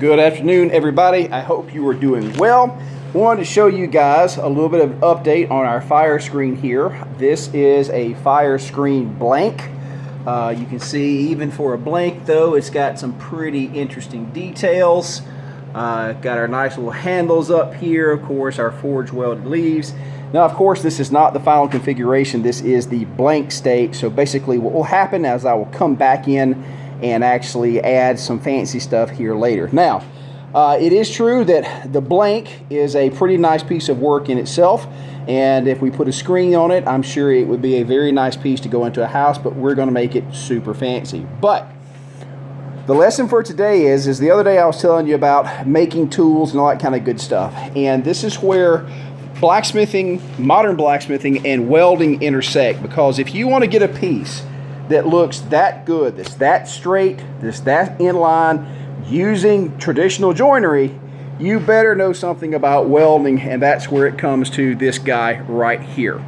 Good afternoon, everybody. I hope you are doing well. Wanted to show you guys a little bit of update on our fire screen here. This is a fire screen blank. You can see even for a blank though, it's got some pretty interesting details. Got our nice little handles up here, of course, our forge welded leaves. Now, of course, this is not the final configuration. This is the blank state. So basically what will happen is I will come back in and actually add some fancy stuff here later. Now, it is true that the blank is a pretty nice piece of work in itself, and if we put a screen on it, I'm sure it would be a very nice piece to go into a house, but we're going to make it super fancy. But the lesson for today is the other day I was telling you about making tools and all that kind of good stuff, and this is where blacksmithing, modern blacksmithing, and welding intersect, because if you want to get a piece that looks that good, that's that straight, that's that inline, using traditional joinery, you better know something about welding, and that's where it comes to this guy right here.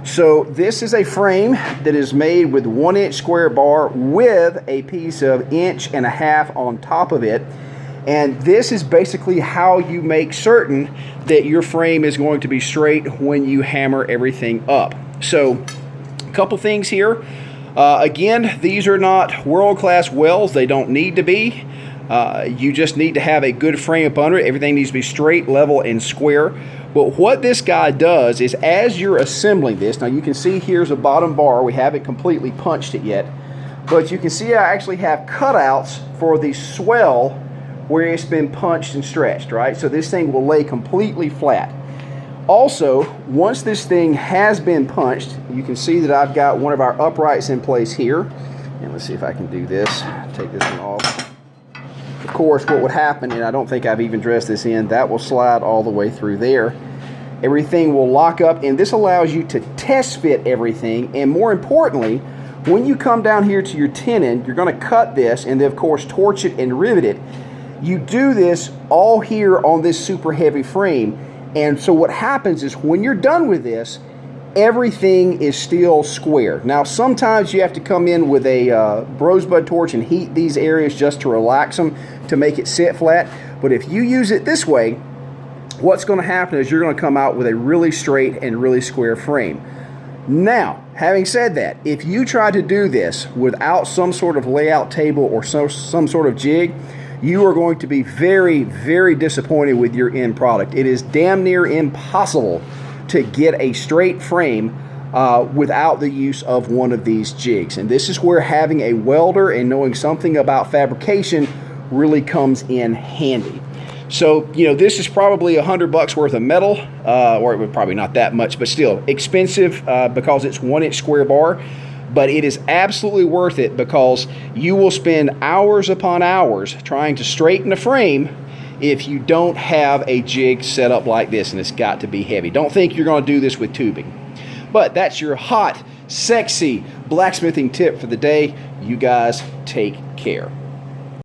So this is a frame that is made with 1-inch square bar with a piece of 1.5 inches on top of it, and this is basically how you make certain that your frame is going to be straight when you hammer everything up. So a couple things here. Again, these are not world-class welds. They don't need to be. You just need to have a good frame up under it. Everything needs to be straight, level, and square. But what this guy does is, as you're assembling this, now you can see here's a bottom bar. We haven't completely punched it yet. But you can see I actually have cutouts for the swell where it's been punched and stretched, right? So this thing will lay completely flat. Also, once this thing has been punched, you can see that I've got one of our uprights in place here. And let's see if I can do this. Take this one off. Of course, what would happen, and I don't think I've even dressed this in, that will slide all the way through there. Everything will lock up, and this allows you to test fit everything. And more importantly, when you come down here to your tenon, you're going to cut this and then, of course, torch it and rivet it. You do this all here on this super heavy frame. And so what happens is when you're done with this, everything is still square. Now, sometimes you have to come in with a rosebud torch and heat these areas just to relax them, to make it sit flat. But if you use it this way, what's going to happen is you're going to come out with a really straight and really square frame. Now, having said that, if you try to do this without some sort of layout table or some sort of jig, you are going to be very, very disappointed with your end product. It is damn near impossible to get a straight frame without the use of one of these jigs. And this is where having a welder and knowing something about fabrication really comes in handy. So, you know, this is probably $100 worth of metal, or it would probably not that much, but still expensive because it's 1-inch square bar. But it is absolutely worth it, because you will spend hours upon hours trying to straighten a frame if you don't have a jig set up like this, and it's got to be heavy. Don't think you're going to do this with tubing. But that's your hot, sexy blacksmithing tip for the day. You guys take care.